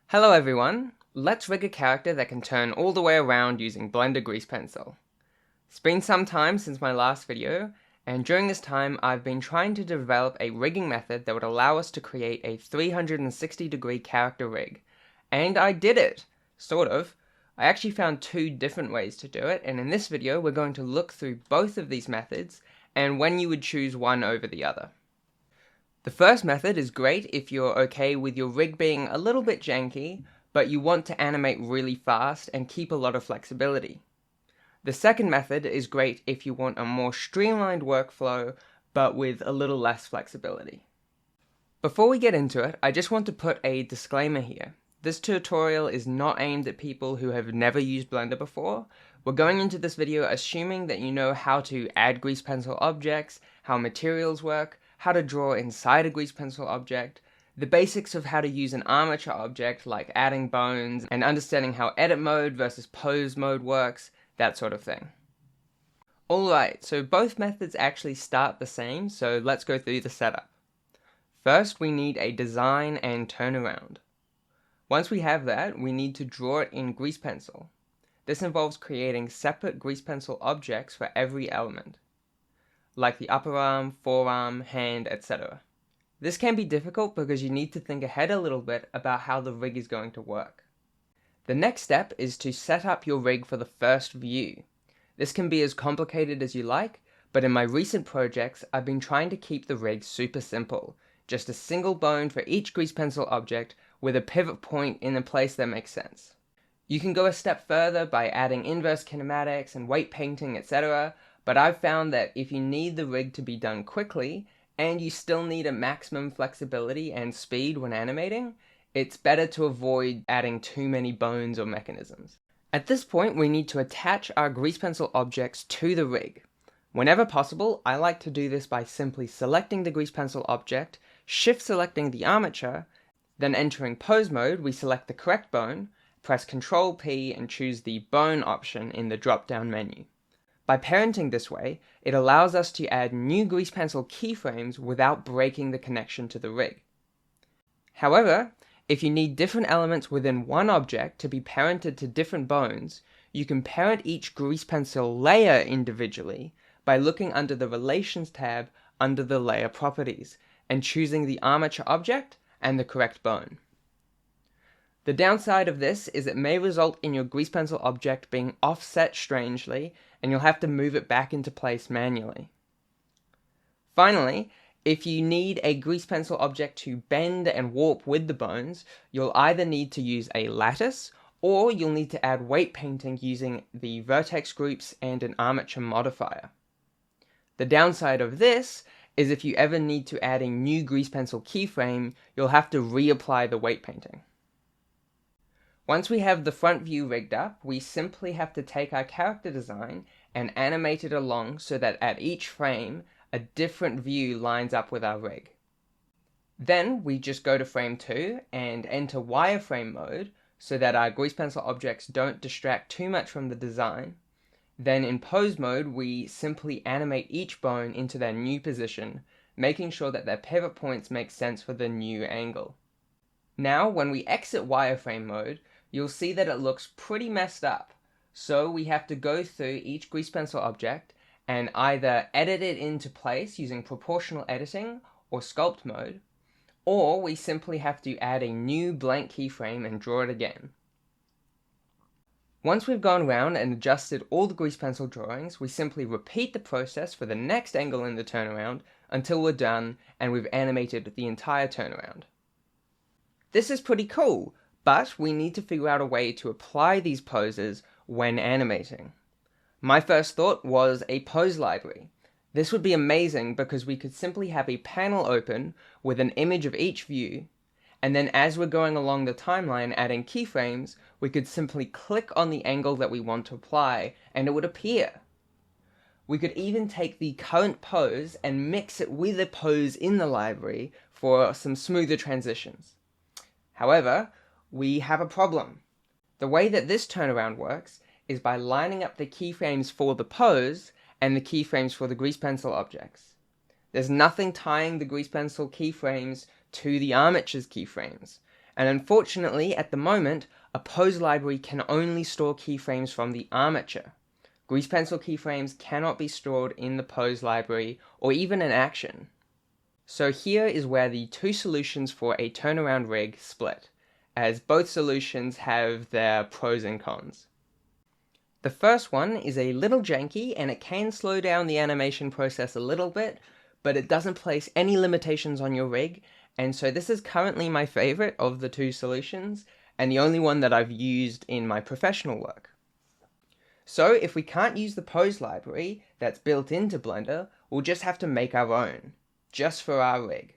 Hello everyone, let's rig a character that can turn all the way around using Blender Grease Pencil. It's been some time since my last video, and during this time I've been trying to develop a rigging method that would allow us to create a 360-degree character rig. And I did it! Sort of. I actually found two different ways to do it, and in this video we're going to look through both of these methods and when you would choose one over the other. The first method is great if you're okay with your rig being a little bit janky, but you want to animate really fast and keep a lot of flexibility. The second method is great if you want a more streamlined workflow, but with a little less flexibility. Before we get into it, I just want to put a disclaimer here. This tutorial is not aimed at people who have never used Blender before. We're going into this video assuming that you know how to add grease pencil objects, how materials work, how to draw inside a grease pencil object, the basics of how to use an armature object like adding bones, and understanding how edit mode versus pose mode works, that sort of thing. Alright, so both methods actually start the same, so let's go through the setup. First, we need a design and turnaround. Once we have that, we need to draw it in grease pencil. This involves creating separate grease pencil objects for every element, like the upper arm, forearm, hand, etc. This can be difficult because you need to think ahead a little bit about how the rig is going to work. The next step is to set up your rig for the first view. This can be as complicated as you like, but in my recent projects I've been trying to keep the rig super simple. Just a single bone for each grease pencil object with a pivot point in a place that makes sense. You can go a step further by adding inverse kinematics and weight painting, etc., but I've found that if you need the rig to be done quickly, and you still need a maximum flexibility and speed when animating, it's better to avoid adding too many bones or mechanisms. At this point, we need to attach our grease pencil objects to the rig. Whenever possible, I like to do this by simply selecting the grease pencil object, shift selecting the armature, then entering pose mode, we select the correct bone, press Ctrl P and choose the bone option in the drop-down menu. By parenting this way, it allows us to add new grease pencil keyframes without breaking the connection to the rig. However, if you need different elements within one object to be parented to different bones, you can parent each grease pencil layer individually by looking under the Relations tab under the Layer Properties and choosing the armature object and the correct bone. The downside of this is it may result in your grease pencil object being offset strangely, and you'll have to move it back into place manually. Finally, if you need a grease pencil object to bend and warp with the bones, you'll either need to use a lattice, or you'll need to add weight painting using the vertex groups and an armature modifier. The downside of this is if you ever need to add a new grease pencil keyframe, you'll have to reapply the weight painting. Once we have the front view rigged up, we simply have to take our character design and animate it along so that at each frame, a different view lines up with our rig. Then we just go to frame 2 and enter wireframe mode so that our grease pencil objects don't distract too much from the design. Then in pose mode, we simply animate each bone into their new position, making sure that their pivot points make sense for the new angle. Now, when we exit wireframe mode, you'll see that it looks pretty messed up. So we have to go through each grease pencil object and either edit it into place using proportional editing or sculpt mode, or we simply have to add a new blank keyframe and draw it again. Once we've gone around and adjusted all the grease pencil drawings, we simply repeat the process for the next angle in the turnaround until we're done and we've animated the entire turnaround. This is pretty cool, but we need to figure out a way to apply these poses when animating. My first thought was a pose library. This would be amazing because we could simply have a panel open with an image of each view, and then as we're going along the timeline adding keyframes, we could simply click on the angle that we want to apply and it would appear. We could even take the current pose and mix it with a pose in the library for some smoother transitions. However, we have a problem. The way that this turnaround works is by lining up the keyframes for the pose and the keyframes for the grease pencil objects. There's nothing tying the grease pencil keyframes to the armature's keyframes, And unfortunately, at the moment, a pose library can only store keyframes from the armature. Grease pencil keyframes cannot be stored in the pose library or even in action. So here is where the two solutions for a turnaround rig split, as both solutions have their pros and cons. The first one is a little janky and it can slow down the animation process a little bit, but it doesn't place any limitations on your rig, and so this is currently my favorite of the two solutions, and the only one that I've used in my professional work. So if we can't use the pose library that's built into Blender, we'll just have to make our own, just for our rig.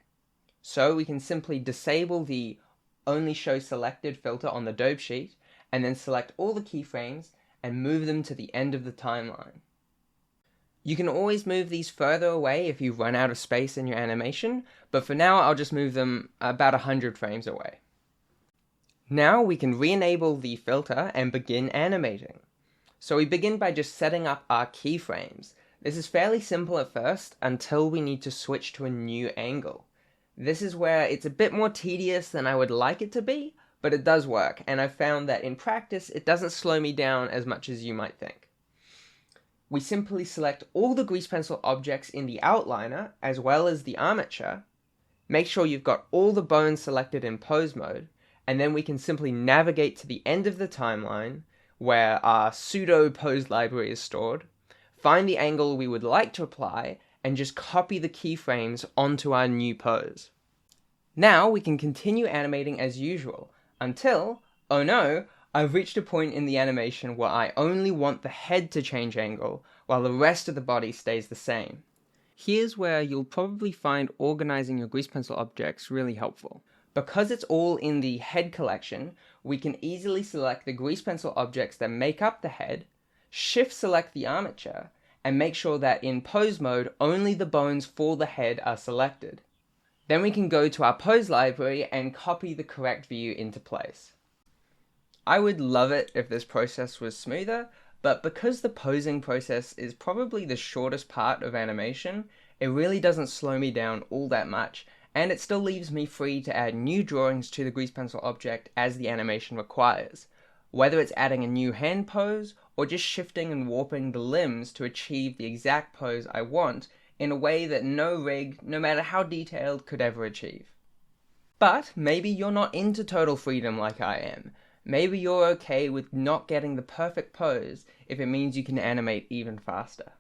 So we can simply disable the only show selected filter on the dope sheet, and then select all the keyframes and move them to the end of the timeline. You can always move these further away if you run out of space in your animation, but for now I'll just move them about 100 frames away. Now we can re-enable the filter and begin animating. So we begin by just setting up our keyframes. This is fairly simple at first until we need to switch to a new angle. This is where it's a bit more tedious than I would like it to be, but it does work, and I've found that in practice it doesn't slow me down as much as you might think. We simply select all the grease pencil objects in the outliner as well as the armature, make sure you've got all the bones selected in pose mode, and then we can simply navigate to the end of the timeline where our pseudo pose library is stored, find the angle we would like to apply, and just copy the keyframes onto our new pose. Now we can continue animating as usual, until, oh no, I've reached a point in the animation where I only want the head to change angle, while the rest of the body stays the same. Here's where you'll probably find organizing your grease pencil objects really helpful. Because it's all in the head collection, we can easily select the grease pencil objects that make up the head, shift select the armature, and make sure that in pose mode only the bones for the head are selected. Then we can go to our pose library and copy the correct view into place. I would love it if this process was smoother, but because the posing process is probably the shortest part of animation, it really doesn't slow me down all that much, and it still leaves me free to add new drawings to the grease pencil object as the animation requires, whether it's adding a new hand pose or just shifting and warping the limbs to achieve the exact pose I want in a way that no rig, no matter how detailed, could ever achieve. But maybe you're not into total freedom like I am. Maybe you're okay with not getting the perfect pose if it means you can animate even faster.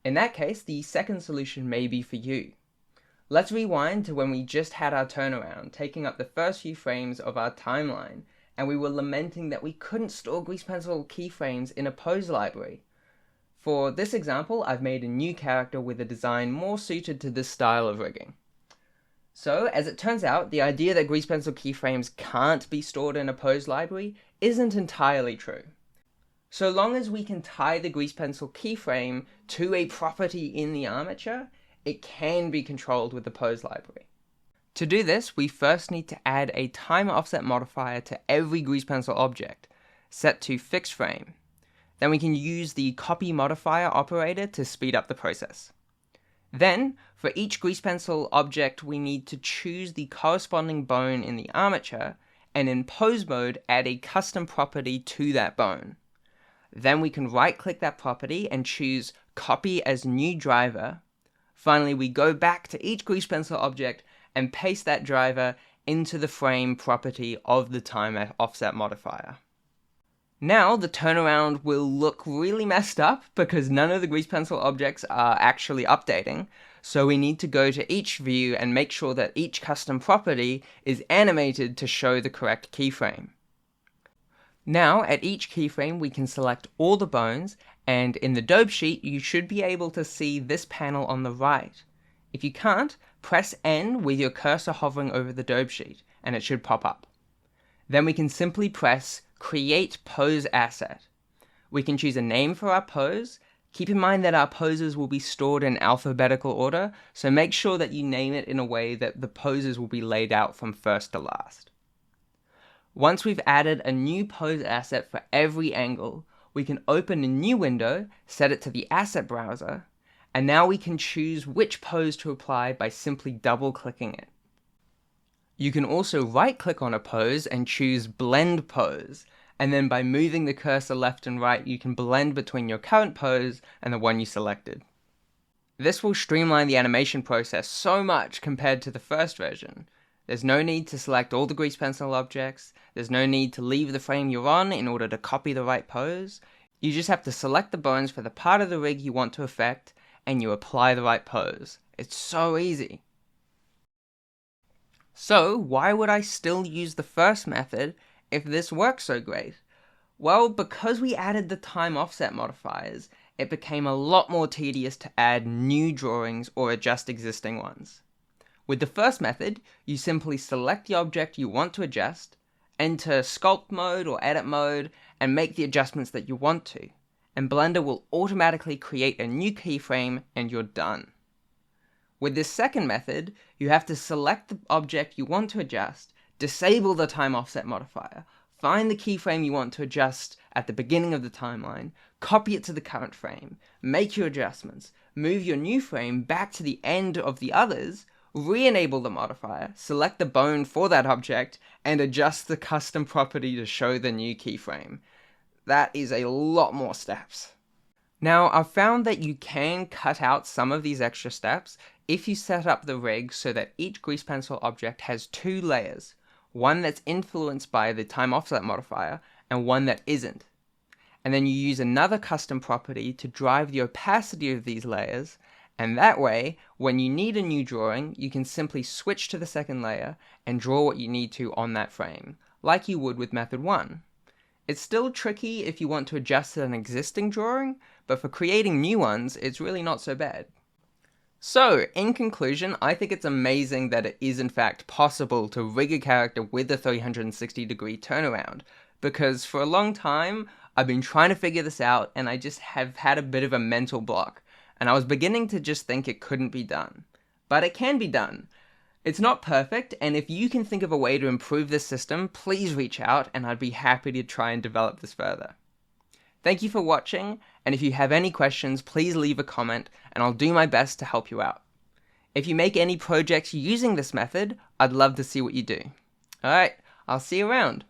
In that case, the second solution may be for you. Let's rewind to when we just had our turnaround, taking up the first few frames of our timeline, and we were lamenting that we couldn't store grease pencil keyframes in a pose library. For this example, I've made a new character with a design more suited to this style of rigging. So, as it turns out, the idea that grease pencil keyframes can't be stored in a pose library isn't entirely true. So long as we can tie the grease pencil keyframe to a property in the armature, it can be controlled with the pose library. To do this, we first need to add a time offset modifier to every grease pencil object, set to fixed frame. Then we can use the copy modifier operator to speed up the process. Then, for each grease pencil object, we need to choose the corresponding bone in the armature, and in pose mode, add a custom property to that bone. Then we can right-click that property and choose Copy as New Driver. Finally, we go back to each grease pencil object and paste that driver into the frame property of the time offset modifier. Now the turnaround will look really messed up because none of the grease pencil objects are actually updating, so we need to go to each view and make sure that each custom property is animated to show the correct keyframe. Now at each keyframe we can select all the bones, and in the dope sheet you should be able to see this panel on the right. If you can't, press N with your cursor hovering over the dope sheet and it should pop up. Then we can simply press Create Pose Asset. We can choose a name for our pose. Keep in mind that our poses will be stored in alphabetical order, so make sure that you name it in a way that the poses will be laid out from first to last. Once we've added a new pose asset for every angle, we can open a new window, set it to the asset browser, and now we can choose which pose to apply by simply double-clicking it. You can also right-click on a pose and choose Blend Pose, and then by moving the cursor left and right, you can blend between your current pose and the one you selected. This will streamline the animation process so much compared to the first version. There's no need to select all the grease pencil objects, there's no need to leave the frame you're on in order to copy the right pose. You just have to select the bones for the part of the rig you want to affect, and you apply the right pose. It's so easy. So, why would I still use the first method if this works so great? Well, because we added the time offset modifiers, it became a lot more tedious to add new drawings or adjust existing ones. With the first method, you simply select the object you want to adjust, enter sculpt mode or edit mode, and make the adjustments that you want to, and Blender will automatically create a new keyframe and you're done. With this second method, you have to select the object you want to adjust, disable the time offset modifier, find the keyframe you want to adjust at the beginning of the timeline, copy it to the current frame, make your adjustments, move your new frame back to the end of the others, re-enable the modifier, select the bone for that object, and adjust the custom property to show the new keyframe. That is a lot more steps. Now, I've found that you can cut out some of these extra steps if you set up the rig so that each grease pencil object has two layers, one that's influenced by the time offset modifier and one that isn't. And then you use another custom property to drive the opacity of these layers, and that way, when you need a new drawing, you can simply switch to the second layer and draw what you need to on that frame, like you would with method 1. It's still tricky if you want to adjust an existing drawing, but for creating new ones, it's really not so bad. So, in conclusion, I think it's amazing that it is in fact possible to rig a character with a 360-degree turnaround, because for a long time, I've been trying to figure this out and I just have had a bit of a mental block, and I was beginning to just think it couldn't be done. But it can be done. It's not perfect, and if you can think of a way to improve this system, please reach out and I'd be happy to try and develop this further. Thank you for watching, and if you have any questions, please leave a comment and I'll do my best to help you out. If you make any projects using this method, I'd love to see what you do. Alright, I'll see you around.